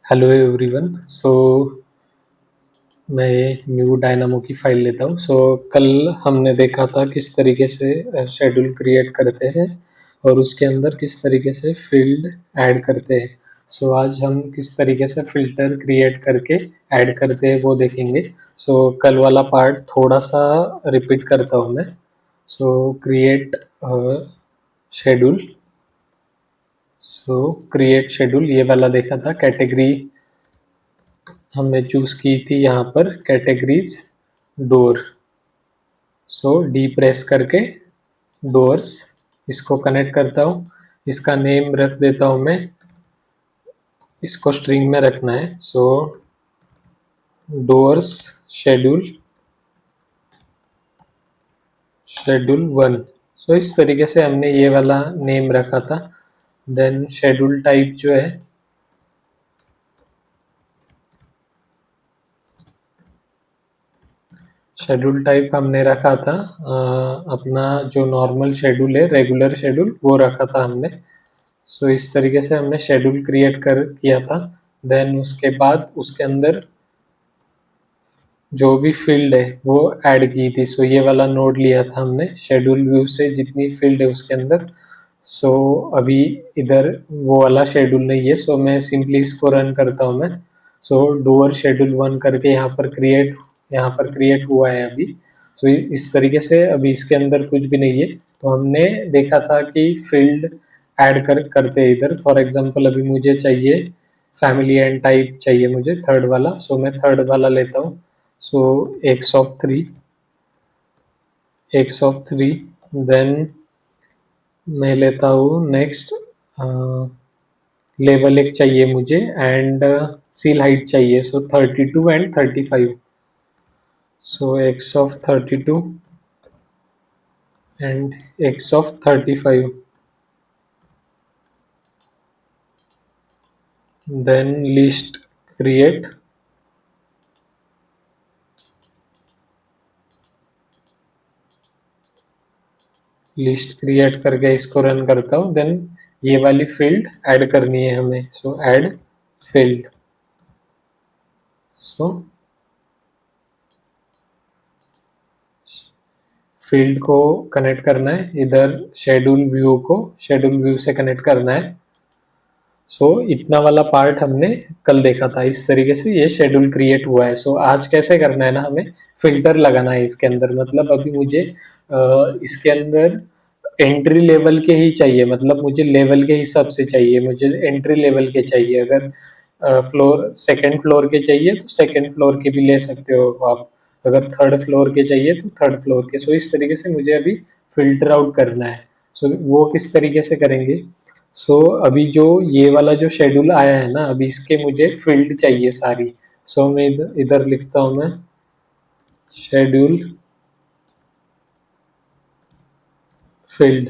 Hello everyone. मैं new dynamo की file लेता हूँ। कल हमने देखा था किस तरीके से शेड्यूल क्रिएट करते हैं और उसके अंदर किस तरीके से फील्ड ऐड करते हैं। आज हम किस तरीके से फ़िल्टर क्रिएट करके ऐड करते हैं वो देखेंगे। कल वाला पार्ट थोड़ा सा रिपीट करता हूँ मैं। Create schedule. क्रिएट शेड्यूल ये वाला देखा था। कैटेगरी हमने चूज की थी यहाँ पर कैटेगरीज डोर। डी प्रेस करके डोर्स इसको कनेक्ट करता हूँ। इसका नेम रख देता हूँ मैं, इसको स्ट्रिंग में रखना है। Doors schedule schedule 1। इस तरीके से हमने ये वाला नेम रखा था। देन शेड्यूल टाइप जो है शेड्यूल टाइप हमने रखा था अपना जो नॉर्मल शेड्यूल है, रेगुलर शेड्यूल, वो रखा था हमने। इस तरीके से हमने शेड्यूल क्रिएट कर किया था। देन उसके बाद उसके अंदर जो भी फील्ड है वो ऐड की थी। ये वाला नोड लिया था हमने शेड्यूल व्यू से, जितनी फील्ड है उसके अंदर। अभी इधर वो वाला शेड्यूल नहीं है। मैं सिंपली इसको रन करता हूँ मैं। डोअर शेड्यूल 1 करके यहाँ पर क्रिएट हुआ है अभी। इस तरीके से अभी इसके अंदर कुछ भी नहीं है। तो हमने देखा था कि फील्ड ऐड करते हैं इधर। फॉर एग्जांपल अभी मुझे चाहिए फैमिली एंड टाइप चाहिए मुझे थर्ड वाला। मैं थर्ड वाला लेता हूँ। x3 देन मैं लेता हूँ नेक्स्ट लेवल एक चाहिए मुझे एंड सील हाइट चाहिए। 32 and 35। x32 and x35। Then list create. List create करके इसको रन करता हूँ। देन ये वाली फील्ड ऐड करनी है हमें। Add field. फील्ड को कनेक्ट करना है इधर, शेड्यूल व्यू से कनेक्ट करना है। इतना वाला पार्ट हमने कल देखा था। इस तरीके से ये शेड्यूल क्रिएट हुआ है। आज कैसे करना है ना, हमें फिल्टर लगाना है इसके अंदर। मतलब अभी मुझे इसके अंदर एंट्री लेवल के ही चाहिए। मतलब मुझे लेवल के हिसाब से चाहिए, मुझे एंट्री लेवल के चाहिए। अगर सेकंड फ्लोर के चाहिए तो सेकंड फ्लोर के भी ले सकते हो आप। अगर थर्ड फ्लोर के चाहिए तो थर्ड फ्लोर के। इस तरीके से मुझे अभी फिल्टर आउट करना है। वो किस तरीके से करेंगे। अभी जो ये वाला जो शेड्यूल आया है ना, अभी इसके मुझे फील्ड चाहिए सारी। मैं इधर लिखता हूँ मैं शेड्यूल फील्ड।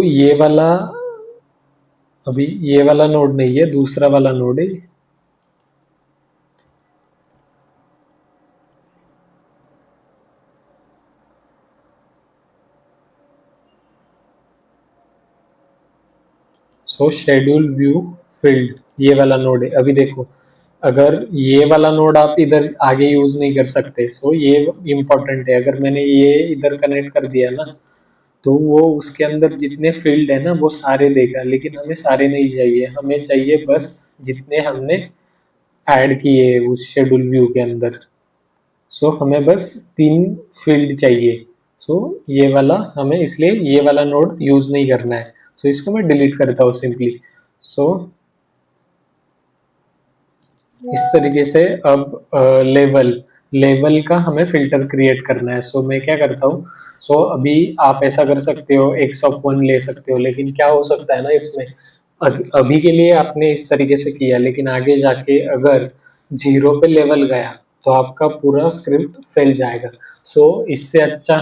ये वाला अभी ये वाला नोड नहीं है, दूसरा वाला नोड है। शेड्यूल व्यू फील्ड ये वाला नोड है। अभी देखो, अगर ये वाला नोड आप इधर आगे यूज नहीं कर सकते। ये इम्पोर्टेंट है। अगर मैंने ये इधर कनेक्ट कर दिया ना, तो वो उसके अंदर जितने फील्ड है ना वो सारे देगा। लेकिन हमें सारे नहीं चाहिए, हमें चाहिए बस जितने हमने ऐड किए उस शेड्यूल व्यू के अंदर। हमें बस 3 फील्ड चाहिए। ये वाला हमें, इसलिए ये वाला नोड यूज नहीं करना है। इसको मैं डिलीट करता हूँ सिंपली। इस तरीके से अब लेवल का हमें फिल्टर क्रिएट करना है। मैं क्या करता हूँ, अभी आप ऐसा कर सकते हो, x1 ले सकते हो। लेकिन क्या हो सकता है ना इसमें, अभी के लिए आपने इस तरीके से किया, लेकिन आगे जाके अगर 0 पे लेवल गया तो आपका पूरा स्क्रिप्ट फेल जाएगा। इससे अच्छा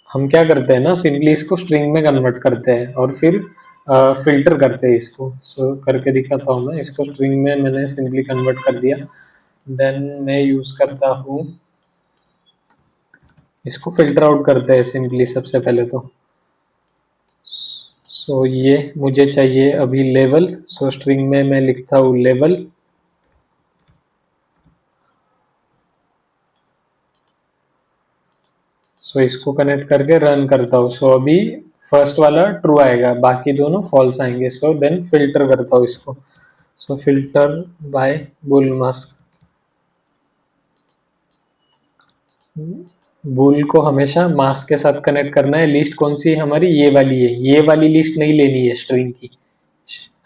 हम क्या करते हैं ना, सिंपली इसको स्ट्रिंग में कन्वर्ट करते हैं और फिर फिल्टर करते हैं इसको। करके दिखाता हूँ मैं। इसको स्ट्रिंग में मैंने सिंपली कन्वर्ट कर दिया। देन मैं यूज करता हूँ, इसको फिल्टर आउट करते हैं सिंपली सबसे पहले तो। सो ये मुझे चाहिए अभी लेवल, सो स्ट्रिंग में मैं लिखता हूँ लेवल। सो इसको कनेक्ट करके रन करता हूँ। सो अभी फर्स्ट वाला ट्रू आएगा, बाकी दोनों फॉल्स आएंगे। सो देन फिल्टर करता हूँ इसको। So filter by bool mask. Bool को हमेशा मास्क के साथ कनेक्ट करना है। लिस्ट कौन सी है हमारी, ये वाली है। ये वाली लिस्ट नहीं लेनी है स्ट्रिंग की,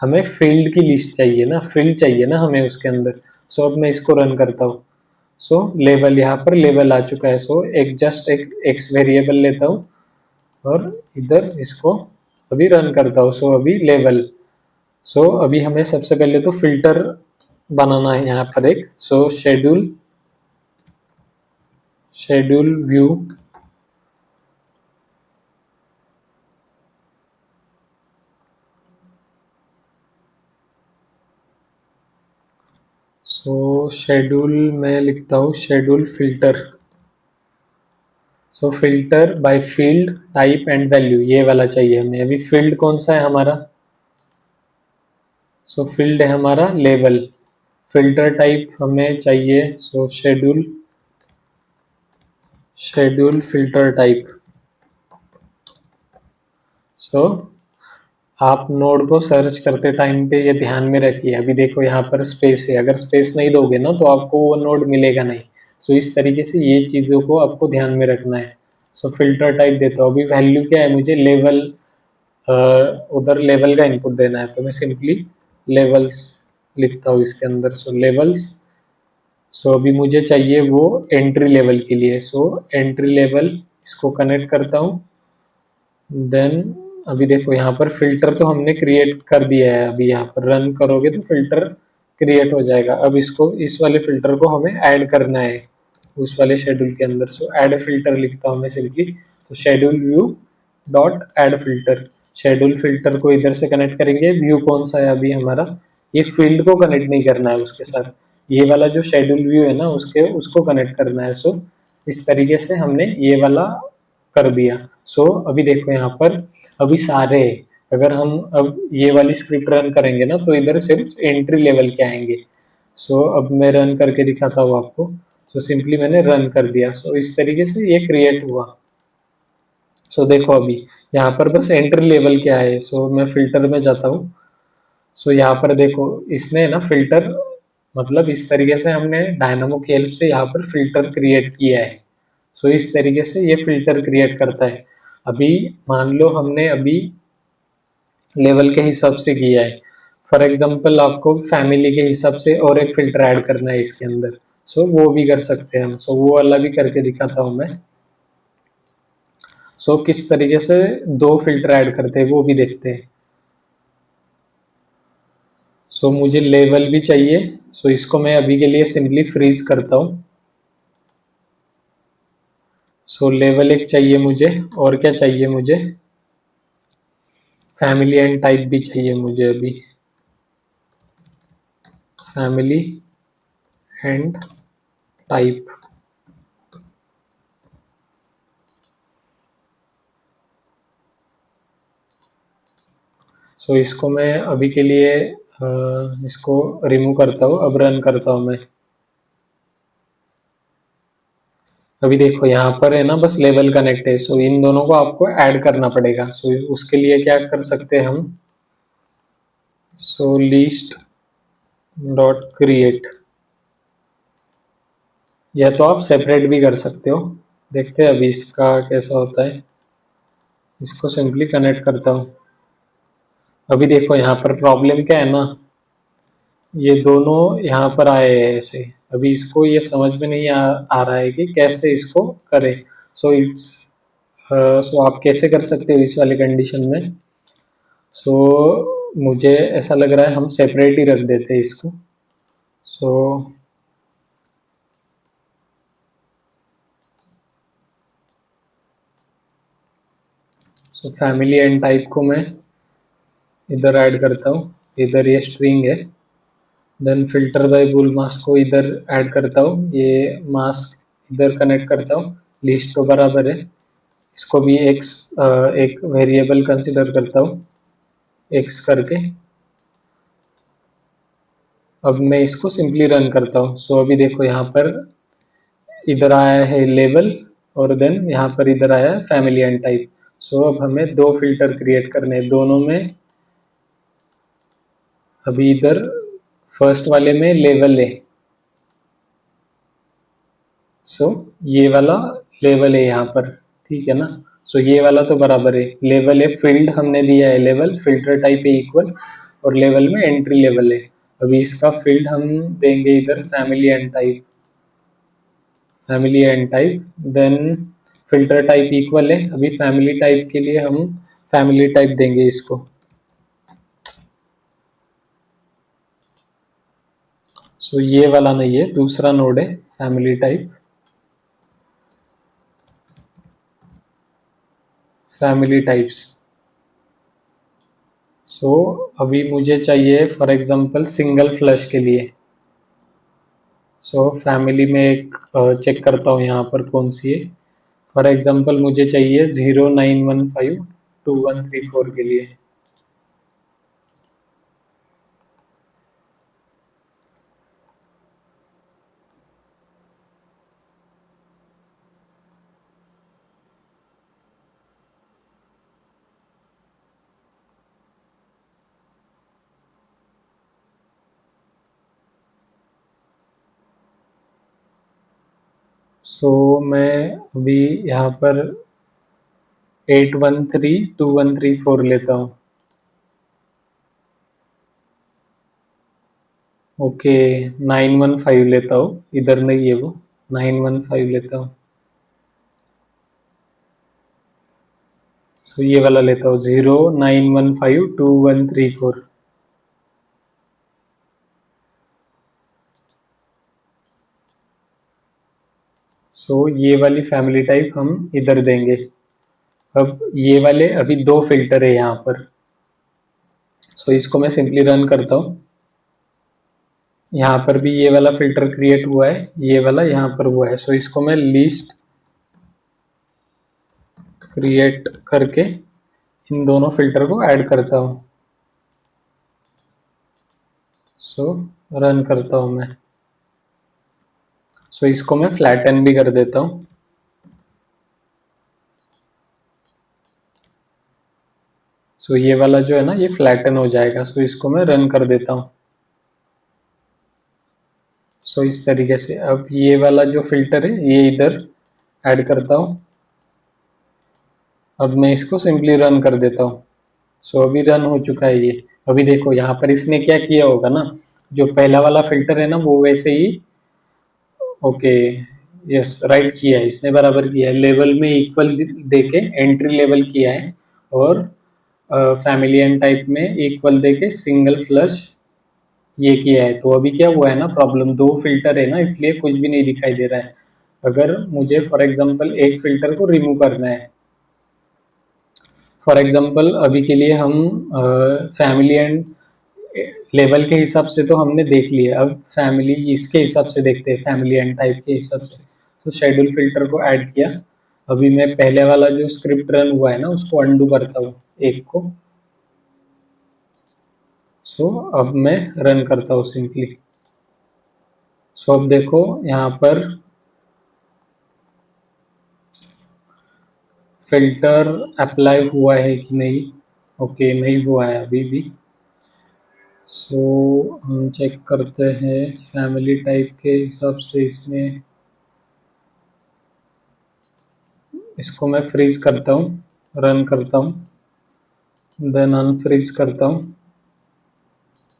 हमें फील्ड की लिस्ट चाहिए ना, फील्ड चाहिए ना हमें उसके अंदर। सो अब मैं इसको रन करता हूँ। सो लेवल, यहाँ पर लेवल आ चुका है। सो एक जस्ट एक एक्स वेरिएबल लेता हूँ और इधर इसको अभी रन करता हूँ। सो अभी लेवल। सो अभी हमें सबसे पहले तो फिल्टर बनाना है यहाँ पर एक। So schedule view. So schedule में लिखता हूँ schedule filter. So filter by field type and value, ये वाला चाहिए हमें। अभी फील्ड कौन सा है हमारा, सो फील्ड है हमारा लेवल। फिल्टर टाइप हमें चाहिए, सो शेड्यूल फिल्टर टाइप। सो आप नोड को सर्च करते टाइम पे ये ध्यान में रखिए। अभी देखो यहाँ पर स्पेस है, अगर स्पेस नहीं दोगे ना तो आपको वो नोड मिलेगा नहीं। सो इस तरीके से ये चीज़ों को आपको ध्यान में रखना है। सो फिल्टर टाइप देता हूँ। अभी वैल्यू क्या है, मुझे लेवल, उधर लेवल का इनपुट देना है, तो मैं सिंपली लेवल्स लिखता हूँ इसके अंदर। So levels. सो अभी मुझे चाहिए वो एंट्री लेवल के लिए। सो एंट्री लेवल, इसको कनेक्ट करता हूँ। देन अभी देखो यहाँ पर फिल्टर तो हमने क्रिएट कर दिया है। अभी यहाँ पर रन करोगे तो फिल्टर क्रिएट हो जाएगा। अब इसको, इस वाले फिल्टर को हमें ऐड करना है उस वाले शेड्यूल के अंदर। सो ऐड फिल्टर लिखता हूँ मैं सिंपली। तो schedule view dot add filter. Schedule filter को इधर से कनेक्ट करेंगे। व्यू कौन सा है अभी हमारा, ये फील्ड को कनेक्ट नहीं करना है उसके साथ, ये वाला जो शेड्यूल व्यू है ना उसके, उसको कनेक्ट करना है। सो इस तरीके से हमने ये वाला कर दिया। सो अभी देखो यहाँ पर अभी सारे, अगर हम अब ये वाली स्क्रिप्ट रन करेंगे ना तो इधर सिर्फ एंट्री लेवल के आएंगे। सो अब मैं रन करके दिखाता हूँ आपको। सो सिंपली मैंने रन कर दिया। सो इस तरीके से ये क्रिएट हुआ। सो देखो अभी यहाँ पर बस एंट्री लेवल क्या है। सो मैं फिल्टर में जाता हूँ। सो यहाँ पर देखो इसने ना फिल्टर, मतलब इस तरीके से हमने डायनामो की हेल्प से यहाँ पर फिल्टर क्रिएट किया है। सो इस तरीके से ये फिल्टर क्रिएट करता है। अभी मान लो हमने अभी लेवल के हिसाब से किया है। फॉर एग्जांपल आपको फैमिली के हिसाब से और एक फिल्टर ऐड करना है इसके अंदर। सो वो भी कर सकते हैं हम। सो वो वाला भी करके दिखाता हूँ मैं। सो किस तरीके से दो फिल्टर ऐड करते हैं वो भी देखते हैं। सो मुझे लेवल भी चाहिए। सो इसको मैं अभी के लिए सिंपली फ्रीज करता हूँ। सो लेवल एक चाहिए मुझे, और क्या चाहिए मुझे, फैमिली एंड टाइप भी चाहिए मुझे अभी। Family and type. सो इसको मैं अभी के लिए इसको रिमूव करता हूँ। अब रन करता हूँ मैं। अभी देखो यहाँ पर है ना बस लेवल कनेक्ट है। सो इन दोनों को आपको ऐड करना पड़ेगा। सो उसके लिए क्या कर सकते हैं हम, सो लिस्ट डॉट क्रिएट, या तो आप सेपरेट भी कर सकते हो। देखते हैं अभी इसका कैसा होता है। इसको सिंपली कनेक्ट करता हूँ। अभी देखो यहाँ पर प्रॉब्लम क्या है ना, ये दोनों यहाँ पर आए हैं ऐसे। अभी इसको ये समझ में नहीं आ रहा है कि कैसे इसको करें। सो इट्स, सो आप कैसे कर सकते हो इस वाले कंडीशन में। सो मुझे ऐसा लग रहा है हम सेपरेट ही रख देते हैं इसको। सो फैमिली एंड टाइप को मैं इधर ऐड करता हूँ, इधर ये स्ट्रिंग है। Then filter by bool mask को इधर ऐड करता हूँ, ये मास्क इधर कनेक्ट करता हूँ। लिस्ट तो बराबर है, इसको भी एक वेरिएबल कंसिडर करता हूँ। x करके। अब मैं इसको सिंपली रन करता हूँ। सो अभी देखो यहाँ पर इधर आया है लेवल और देन यहाँ पर इधर आया है फैमिली एंड टाइप। सो अब हमें दो फिल्टर क्रिएट करने हैं, दोनों में। अभी इधर फर्स्ट वाले में लेवल है, सो ये वाला लेवल है यहाँ पर, ठीक है ना। सो ये वाला तो बराबर है, लेवल है, फील्ड हमने दिया है लेवल, फिल्टर टाइप है इक्वल, और लेवल में एंट्री लेवल है। अभी इसका फील्ड हम देंगे इधर family and type, family and type, then filter type equal है। अभी फैमिली टाइप के लिए हम फैमिली टाइप देंगे इसको। सो ये वाला नहीं है, दूसरा नोड है फैमिली टाइप, फैमिली टाइप्स। सो अभी मुझे चाहिए फॉर एग्जांपल सिंगल फ्लश के लिए। सो फैमिली में एक चेक करता हूँ यहाँ पर कौन सी है। फॉर एग्जांपल मुझे चाहिए 09152134 के लिए। सो मैं अभी यहाँ पर 813234 लेता हूँ। ओके, 915 लेता हूँ, इधर नहीं है वो, 915 लेता हूँ। सो ये वाला लेता हूँ 09152134। सो ये वाली फैमिली टाइप हम इधर देंगे। अब ये वाले अभी दो फिल्टर है यहाँ पर। सो इसको मैं सिंपली रन करता हूँ। यहाँ पर भी ये वाला फिल्टर क्रिएट हुआ है, ये वाला यहाँ पर हुआ है। सो इसको मैं लिस्ट क्रिएट करके इन दोनों फिल्टर को ऐड करता हूँ। सो रन करता हूँ मैं। सो इसको मैं फ्लैटन भी कर देता हूँ। सो ये वाला जो है ना, ये फ्लैटन हो जाएगा। सो इसको मैं रन कर देता हूँ। सो इस तरीके से अब ये वाला जो फिल्टर है ये इधर ऐड करता हूँ। अब मैं इसको सिंपली रन कर देता हूँ। सो अभी रन हो चुका है ये। अभी देखो यहाँ पर इसने क्या किया होगा ना, जो पहला वाला फिल्टर है ना वो वैसे ही, ओके, यस, राइट किया है इसने, बराबर किया है। लेवल में इक्वल देके एंट्री लेवल किया है, और फैमिली एंड टाइप में इक्वल देके सिंगल फ्लश ये किया है। तो अभी क्या हुआ है ना, प्रॉब्लम, दो फिल्टर है ना इसलिए कुछ भी नहीं दिखाई दे रहा है। अगर मुझे फॉर एग्जांपल एक फिल्टर को रिमूव करना है, फॉर एग्जांपल अभी के लिए हम फैमिली एंड लेवल के हिसाब से तो हमने देख लिया, अब फैमिली इसके हिसाब से देखते हैं, फैमिली एंड टाइप के हिसाब से। तो शेड्यूल फिल्टर को ऐड किया। अभी मैं पहले वाला जो स्क्रिप्ट रन हुआ है ना उसको अंडू करता हूँ, एक को। सो अब मैं रन करता हूँ सिंपली। सो अब देखो यहाँ पर फिल्टर अप्लाई हुआ है कि नहीं। ओके, नहीं हुआ है अभी भी। सो हम चेक करते हैं फैमिली टाइप के हिसाब से इसने, इसको मैं फ्रीज करता हूँ, रन करता हूँ, देन अनफ्रीज करता हूँ।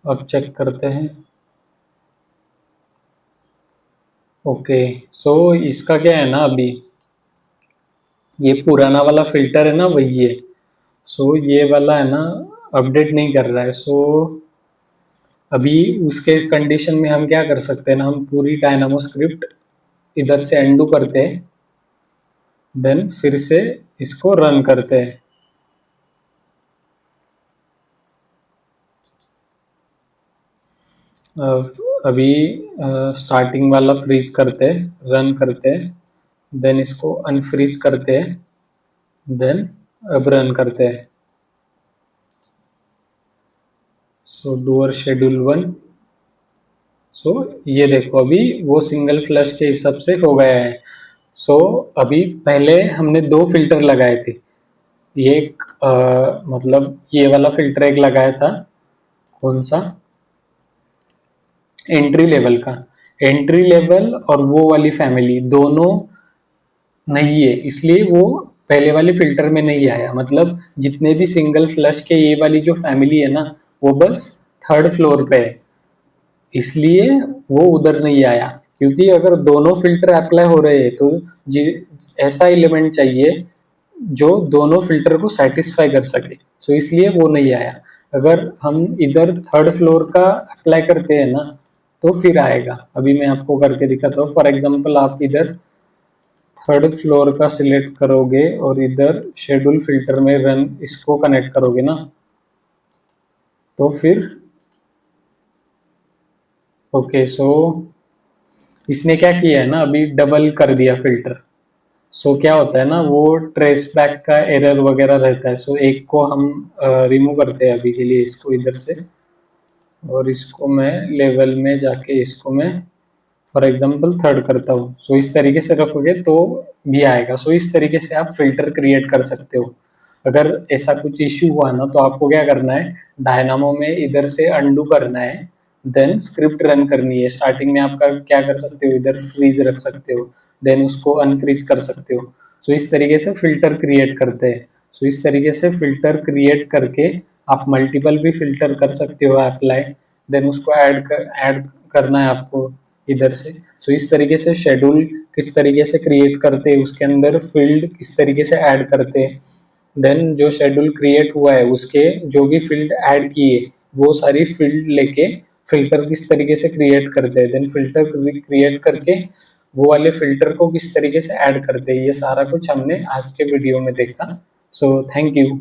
अब चेक करते हैं। ओके, सो इसका क्या है ना, अभी ये पुराना वाला फिल्टर है ना वही है। सो ये वाला है ना अपडेट नहीं कर रहा है। सो अभी उसके कंडीशन में हम क्या कर सकते हैं ना, हम पूरी डायनामो स्क्रिप्ट इधर से अंडू करते हैं, देन फिर से इसको रन करते हैं। अभी स्टार्टिंग वाला फ्रीज करते हैं, रन करते हैं, देन इसको अनफ्रीज करते हैं, देन अब रन करते हैं। सो डूअर शेड्यूल 1। सो ये देखो अभी वो सिंगल फ्लश के हिसाब से हो गया है। सो अभी पहले हमने 2 फिल्टर लगाए थे। ये एक मतलब ये वाला फिल्टर एक लगाया था, कौन सा, एंट्री लेवल का। एंट्री लेवल और वो वाली फैमिली दोनों नहीं है, इसलिए वो पहले वाले फिल्टर में नहीं आया। मतलब जितने भी सिंगल फ्लश के ये वाली जो फैमिली है ना, वो बस 3rd फ्लोर पे है, इसलिए वो उधर नहीं आया। क्योंकि अगर दोनों फिल्टर अप्लाई हो रहे हैं तो ऐसा एलिमेंट चाहिए जो दोनों फिल्टर को सेटिस्फाई कर सके। सो इसलिए वो नहीं आया। अगर हम इधर 3rd फ्लोर का अप्लाई करते हैं ना तो फिर आएगा। अभी मैं आपको करके दिखाता हूँ। फॉर एग्जांपल आप इधर 3rd फ्लोर का सिलेक्ट करोगे और इधर शेड्यूल फिल्टर में रन इसको कनेक्ट करोगे ना, तो फिर ओके। सो इसने क्या किया है ना, अभी डबल कर दिया फिल्टर। सो क्या होता है ना, वो ट्रेस बैक का एरर वगैरह रहता है। सो एक को हम रिमूव करते हैं अभी के लिए, इसको इधर से, और इसको मैं लेवल में जाके इसको मैं फॉर एग्जांपल 3rd करता हूँ। सो इस तरीके से रखोगे तो भी आएगा। सो इस तरीके से आप फिल्टर क्रिएट कर सकते हो। अगर ऐसा कुछ इश्यू हुआ ना तो आपको क्या करना है, डायनामो में इधर से अंडू करना है, देन स्क्रिप्ट रन करनी है। स्टार्टिंग में आपका क्या कर सकते हो, इधर फ्रीज रख सकते हो, देन उसको अनफ्रीज कर सकते हो। सो इस तरीके से फिल्टर क्रिएट करते हैं। सो इस तरीके से फिल्टर क्रिएट करके आप मल्टीपल भी फिल्टर कर सकते हो अप्लाई, देन उसको ऐड करना है आपको इधर से। सो इस तरीके से शेड्यूल किस तरीके से क्रिएट करते हैं, उसके अंदर फील्ड किस तरीके से ऐड करते हैं, देन जो शेड्यूल क्रिएट हुआ है उसके जो भी फील्ड ऐड किए वो सारी फील्ड लेके फिल्टर किस तरीके से क्रिएट करते हैं, देन फिल्टर क्रिएट करके वो वाले फिल्टर को किस तरीके से ऐड करते हैं, ये सारा कुछ हमने आज के वीडियो में देखा। So thank you.